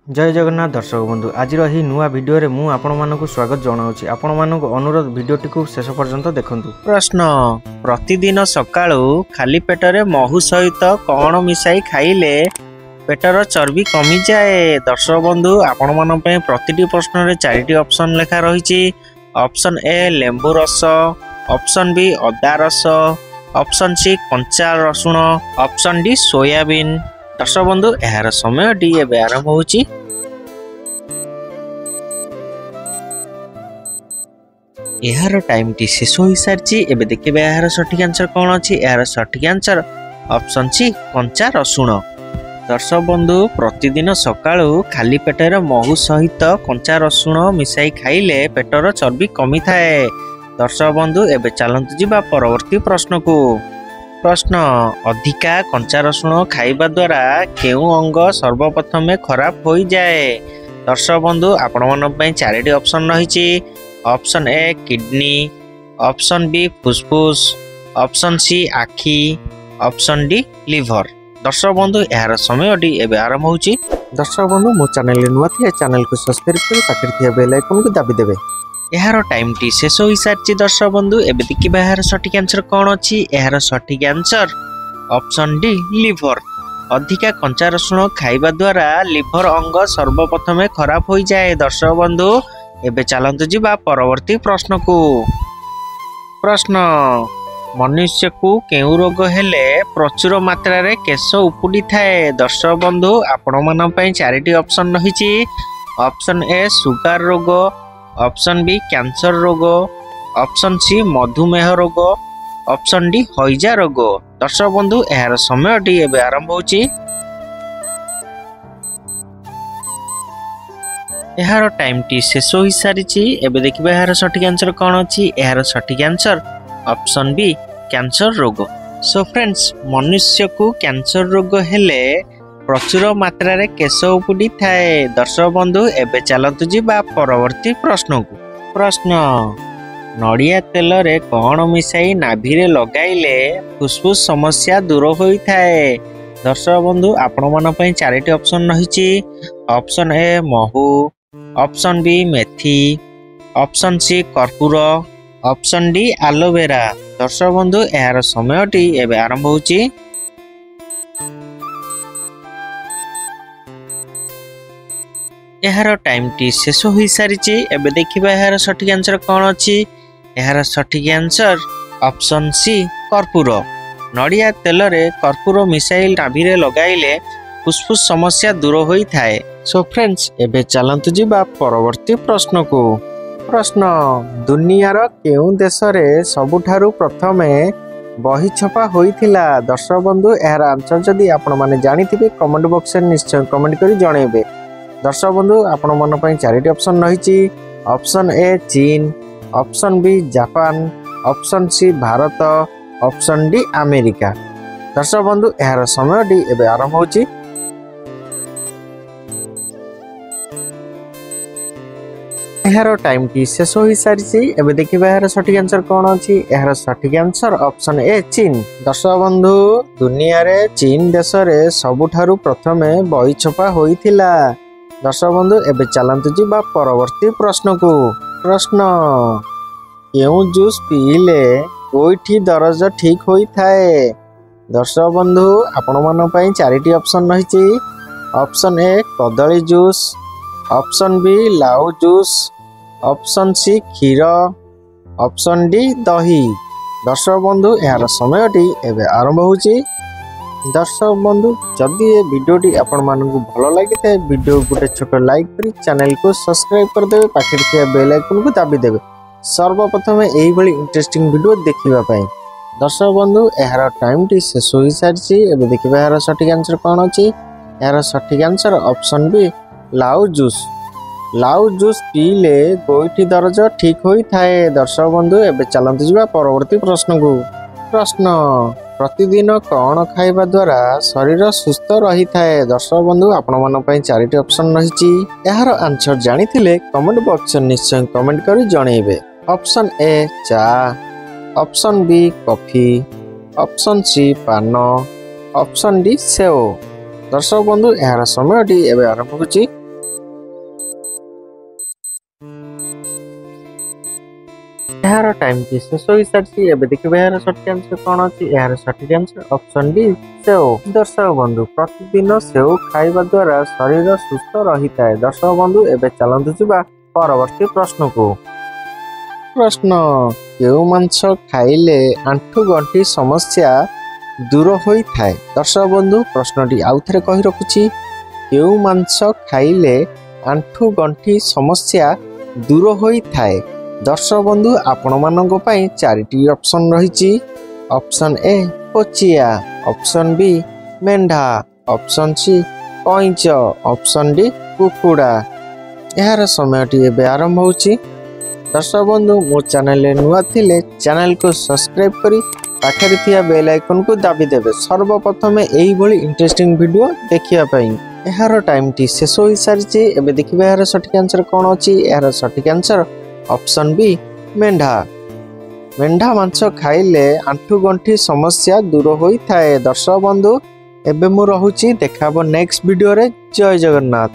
जय जगन्नाथ दर्शक बंधु आज नुआ भिडियो मु आपण मानक स्वागत जनाऊँगी आपण मानक अनुरोध भिडियोटी को शेष पर्यंत देखु। प्रश्न प्रतिदिन सकाळु खाली पेटरे महू सहित कौन मिसाई खाइले पेटर चर्बी कमी जाए। दर्शक बंधु आपण मान प्रतिटी प्रश्न रे चारिटी ऑप्शन लेखा रही। ऑप्शन ए लेंबू रस, ऑप्शन बी अदा रस, ऑप्शन सी कंचा रसुण, ऑप्शन डी सोयाबीन। दर्शक बंधु यार समय डी एबे आरंभ होची। यार टाइम टी शेष हो सारी। एबे देखिए यार सठिक आंसर कौन अच्छी। यार सठिक आंसर ऑप्शन सी कंचा रसुण। दर्शक बंधु प्रतिदिन सकाळु खाली पेटर महू सहित कंचा रसुण मिसाई खाइले पेटर चर्बी कमी थाए। दर्शक बंधु एबे चलंतु जिबा परवर्ती प्रश्न को। प्रश्न अधिका कंचा रसुण खाइबा द्वारा केउ अंग सर्वप्रथमे खराब हो जाए। दर्शक बंधु आपण मन पई चारिटी ऑप्शन रही। Option A kidney, option B फुसफुस, ऑप्शन सी आखि, ऑप्शन डी लिवर। दर्शक बंधु यार समय डी एबे आरंभ होची। दर्शक बंधु मो चैनल नुआ थिए चैनल को सब्सक्राइब कर पाखर थिए बेल आइकन को दाबी देबे। यार टाइम टी शेष हो सारी। दर्शक बंधु एबे देखिबा यार सठिक आंसर कौन अच्छी। यार सठिक आंसर ऑप्शन डी लिवर। अधिका कंचा रसुण खाइबा द्वारा लिवर अंग सर्वप्रथमे खराब हो जाए। दर्शक बंधु एबे चलंतु जिबा परवर्ती प्रश्न को। प्रश्न मनुष्य को केउ रोग हेले प्रचुर मात्रा रे केश उपुडी थाए। दर्शक बंधु आपण मन पई चारिटी ऑप्शन रही। ऑप्शन ए सुगर रोग, ऑप्शन बी कैंसर रोग, ऑप्शन सी मधुमेह रोग, ऑप्शन डी हईजा रोग। दर्शक बंधु यार समय डी एबे आरंभ होची। यार टाइम टी शेष हो सारी। एबे देखिबा यार सठिक आंसर कौन अच्छी। यार सठिक आंसर ऑप्शन बी कैंसर रोग। सो फ्रेंड्स मनुष्य को कैंसर रोग हेले प्रचुर मात्रा रे केश उपुडी थाए। दर्शक बंधु एबे चलतु जिबा परवर्ती प्रश्न को। प्रश्न नड़िया तेल रे कौन मिसाई नाभि रे लगाइले फुसफुस समस्या दूर होई थाए। दर्शक बंधु आपण मन पई चारिटी ऑप्शन रही। ऑप्शन ए महू, ऑप्शन बी मेथी, ऑप्शन सी कर्पूर, ऑप्शन डी एलोवेरा। दर्शक बंधु यार समय टी एबे आरंभ होची। यार टाइम टी शेष हो सारी। एबे देखिबा यार सठिक आंसर कौन अच्छी। यार सठिक आंसर ऑप्शन सी कर्पूर। नड़िया तेल रे कर्पूर मिसाइल नाभि रे लगाइले फुसफुस समस्या दूर होई थाए। सो फ्रेंड्स एबे चलंतु जिबा परवर्ती प्रश्न को। प्रश्न दुनियार केउ देश रे सबुठारु प्रथमे बही छपा होइथिला। दर्शक बंधु यार आंसर जदि आपण माने जानिथिबे कमेंट बॉक्स रे निश्चय कमेंट करी जणेबे। दर्शक बंधु आपण मन पई चारिटी ऑप्शन रही। ऑप्शन ए चीन, option B Japan, option C Bharat, option D America. दर्शक बंधु यार समय डी एबे आरंभ होची। यार टाइम टी शेष हो सारी। एबे देखिबा यार सठिक आंसर कौन अच्छी। यार सठिक आंसर ऑप्शन ए चीन। दर्शक बंधु दुनिया रे चीन देश रे सबुठारु प्रथमे बही छपा होइथिला। दर्शक बंधु एबे चलंतु जिबा परवर्ती प्रश्न को। प्रश्न केउ जूस पीले कोइठी दरज ठीक होई थाए। दर्शक बंधु आपण मन पई चारिटी ऑप्शन रही। ऑप्शन ए कदली जूस, ऑप्शन बी लाउ जूस, ऑप्शन सी क्षीर, ऑप्शन डी दही। दर्शक बंधु यार समय टी एबे आरंभ होची। दर्शक बंधु जदि ये वीडियोटी आपण मानकु भलो लागि थाए वीडियो गुटे छोट लाइक करी चैनल को सब्सक्राइब कर देबे। पाखर थिया बेल आइकन को दाबी देबे सर्वप्रथम एही भली इंटरेस्टिंग वीडियो देखिबा पई। दर्शक बंधु यार टाइम टी शेष हो सारी। एबे देखिबा यार सठिक आंसर कौन अछि। यार सठिक आंसर ऑप्शन बी लाउ जूस। लाउ जूस पीले गोइठी दरज ठीक होई थाए। दर्शक बंधु एबे चलंतु जिबा परवर्ती प्रश्न को। प्रश्न प्रतिदिन कौन खाइबा द्वारा शरीर सुस्थ रही थाए। दर्शक बंधु आपण मन पई चारिटी ऑप्शन रही। यार आंसर जानिथिले कमेंट बॉक्स में निश्चय कमेंट करी जणेबे। ऑप्शन ए चा, option B coffee, option C पान, ऑप्शन डी सेव। दर्शक बंधु यार समय एबे आरंभ होची। एहार टाइम टी शेष हो सारी एबे देखिबे यार सठिक आंसर कौन अछि यार सठिक आंसर ऑप्शन डी सेव। दर्शक बंधु प्रतिदिन सेव खाइबा द्वारा शरीर सुस्थ रही है। दर्शक बंधु एबे चलंतु जिबा परवर्ती प्रश्न को। प्रश्न केउ मांस खाइले आंठु गंठी समस्या दूर होई थाए। दर्शक बंधु प्रश्नटी आउ थरे कहि रखुछि केउ मांस खाइले आंठु गंठी समस्या दूर होई थाए। दर्शक बंधु आपण मानक पई चारिटी ऑप्शन रहिछि। ऑप्शन ए कोचिया, ऑप्शन बी मेंढा, ऑप्शन सी कइंच, ऑप्शन डी कुकुड़ा। यार समयटी एबे आरंभ होछि। दर्शक बंधु मो चैनल नुआ थिले चैनल को सब्सक्राइब करी पाखरे थिया बेल आइकन को दाबी देबे सर्वप्रथम एही भली इंटरेस्टिंग वीडियो देखिया पई। एहार टाइम टी शेष हो सारी एबे देखिबे यार सठिक आंसर कौन अछि। यार सठिक आंसर ऑप्शन बी मेंढा। मेंढा मांस खाइले आंठु गंठी समस्या दूर होई थाए। दर्शक बंधु एबे मु रहुछि देखाबो नेक्स्ट वीडियो रे। जय जगन्नाथ।